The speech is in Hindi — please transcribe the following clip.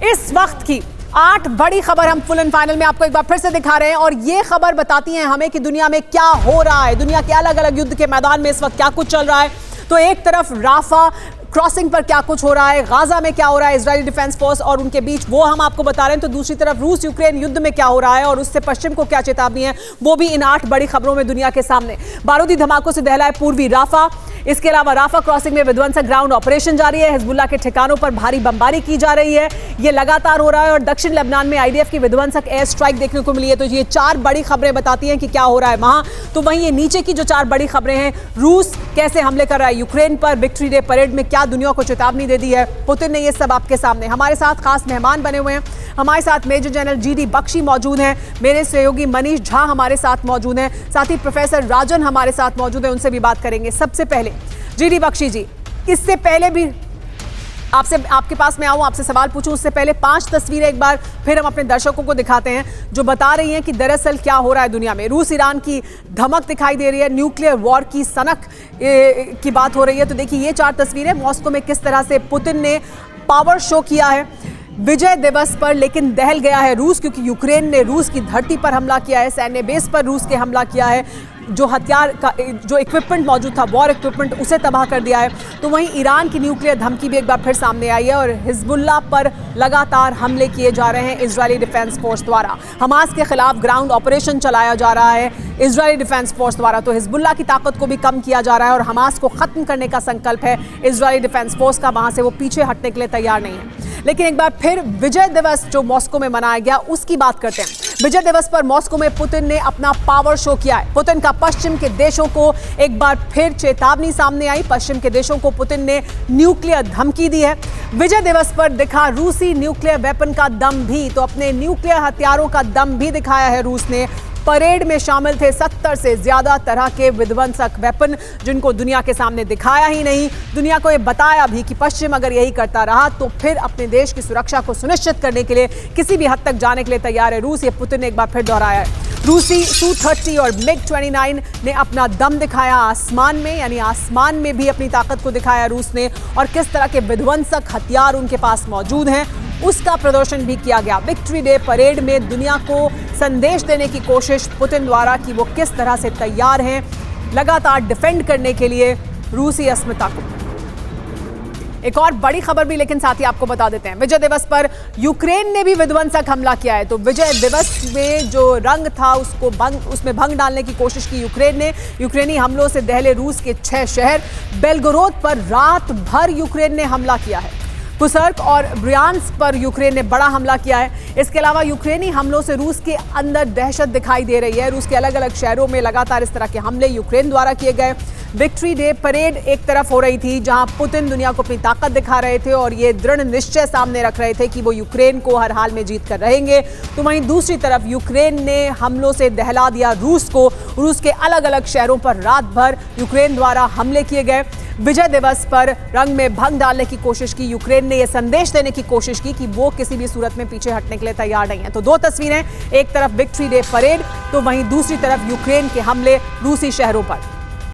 इस वक्त की 8 बड़ी खबर हम फुल एंड फाइनल में आपको एक बार फिर से दिखा रहे हैं और ये खबर बताती है हमें कि दुनिया में क्या हो रहा है, दुनिया के अलग अलग युद्ध के मैदान में इस वक्त क्या कुछ चल रहा है। तो एक तरफ राफा क्रॉसिंग पर क्या कुछ हो रहा है, गाजा में क्या हो रहा है, इजरायली डिफेंस फोर्स और उनके बीच वो हम आपको बता रहे हैं। तो दूसरी तरफ रूस यूक्रेन युद्ध में क्या हो रहा है और उससे पश्चिम को क्या चेतावनी है, वो भी इन 8 बड़ी खबरों में दुनिया के सामने। बारूदी धमाकों से दहला है पूर्वी राफा। इसके अलावा राफा क्रॉसिंग में विध्वंसक ग्राउंड ऑपरेशन जारी है, हिजबुल्लाह के ठिकानों पर भारी बमबारी की जा रही है, ये लगातार हो रहा है। और दक्षिण लेबनान में आईडीएफ की विध्वंसक एयर स्ट्राइक देखने को मिली है। तो ये 4 बड़ी खबरें बताती हैं कि क्या हो रहा है वहां। तो वहीं ये नीचे की जो 4 बड़ी खबरें हैं, रूस कैसे हमले कर रहा है यूक्रेन पर, विक्ट्री डे परेड में क्या दुनिया को चेतावनी दे दी है पुतिन ने, ये सब आपके सामने। हमारे साथ खास मेहमान बने हुए हैं, हमारे साथ मेजर जनरल जीडी बख्शी मौजूद हैं, मेरे सहयोगी मनीष झा हमारे साथ मौजूद हैं, साथ ही प्रोफेसर राजन हमारे साथ मौजूद हैं, उनसे भी बात करेंगे। सबसे पहले जीडी बख्शी जी, इससे पहले भी आपके पास में आऊं, आपसे सवाल पूछूं, उससे पहले 5 तस्वीरें एक बार फिर हम अपने दर्शकों को दिखाते हैं जो बता रही हैं कि दरअसल क्या हो रहा है दुनिया में। रूस ईरान की धमक दिखाई दे रही है, न्यूक्लियर वॉर की सनक की बात हो रही है। तो देखिए ये 4 तस्वीरें मॉस्को में किस तरह से पुतिन ने पावर शो किया है विजय दिवस पर, लेकिन दहल गया है रूस, क्योंकि यूक्रेन ने रूस की धरती पर हमला किया है, सैन्य बेस पर रूस के हमला किया है, जो हथियार का जो इक्विपमेंट मौजूद था, वॉर इक्विपमेंट, उसे तबाह कर दिया है। तो वहीं ईरान की न्यूक्लियर धमकी भी एक बार फिर सामने आई है और हिजबुल्लाह पर लगातार हमले किए जा रहे हैं इजरायली डिफेंस फोर्स द्वारा। हमास के खिलाफ ग्राउंड ऑपरेशन चलाया जा रहा है इजरायली डिफेंस फोर्स द्वारा। तो हिजबुल्लाह की ताकत को भी कम किया जा रहा है और हमास को खत्म करने का संकल्प है इजरायली डिफेंस फोर्स का, वहां से वो पीछे हटने के लिए तैयार नहीं है। लेकिन एक बार फिर विजय दिवस जो मॉस्को में मनाया गया उसकी बात करते हैं। विजय दिवस पर मॉस्को में पुतिन ने अपना पावर शो किया है। पुतिन का पश्चिम के देशों को एक बार फिर चेतावनी सामने आई, पश्चिम के देशों को पुतिन ने न्यूक्लियर धमकी दी है। विजय दिवस पर दिखा रूसी न्यूक्लियर वेपन का दम भी, तो अपने न्यूक्लियर हथियारों का दम भी दिखाया है रूस ने। परेड में शामिल थे 70 से ज्यादा तरह के विध्वंसक वेपन, जिनको दुनिया के सामने दिखाया ही नहीं, दुनिया को ये बताया भी कि पश्चिम अगर यही करता रहा तो फिर अपने देश की सुरक्षा को सुनिश्चित करने के लिए किसी भी हद तक जाने के लिए तैयार है रूस। ये पुतिन ने एक बार फिर दोहराया है। रूसी Su-30 और MiG-29 ने अपना दम दिखाया आसमान में, यानी आसमान में भी अपनी ताकत को दिखाया रूस ने, और किस तरह के विध्वंसक हथियार उनके पास मौजूद हैं उसका प्रदर्शन भी किया गया। विक्ट्री डे परेड में दुनिया को संदेश देने की कोशिश पुतिन द्वारा कि वो किस तरह से तैयार हैं लगातार डिफेंड करने के लिए रूसी अस्मिता को। एक और बड़ी खबर भी लेकिन साथ ही आपको बता देते हैं, विजय दिवस पर यूक्रेन ने भी विध्वंसक हमला किया है। तो विजय दिवस में जो रंग था उसमें भंग डालने की कोशिश की यूक्रेन ने। यूक्रेनी हमलों से दहले रूस के 6 शहर। बेलगोरोद पर रात भर यूक्रेन ने हमला किया है। कुर्स्क और ब्रियांस्क पर यूक्रेन ने बड़ा हमला किया है। इसके अलावा यूक्रेनी हमलों से रूस के अंदर दहशत दिखाई दे रही है। रूस के अलग अलग शहरों में लगातार इस तरह के हमले यूक्रेन द्वारा किए गए। विक्ट्री डे परेड एक तरफ हो रही थी जहां पुतिन दुनिया को अपनी ताकत दिखा रहे थे और ये दृढ़ निश्चय सामने रख रहे थे कि वो यूक्रेन को हर हाल में जीत कर रहेंगे। तो वहीं दूसरी तरफ यूक्रेन ने हमलों से दहला दिया रूस को। रूस के अलग अलग शहरों पर रात भर यूक्रेन द्वारा हमले किए गए। विजय दिवस पर रंग में भंग डालने की कोशिश की यूक्रेन ने, यह संदेश देने की कोशिश की कि वो किसी भी सूरत में पीछे हटने के लिए तैयार नहीं है। तो 2 तस्वीरें, एक तरफ विक्ट्री डे परेड, तो वहीं दूसरी तरफ यूक्रेन के हमले रूसी शहरों पर।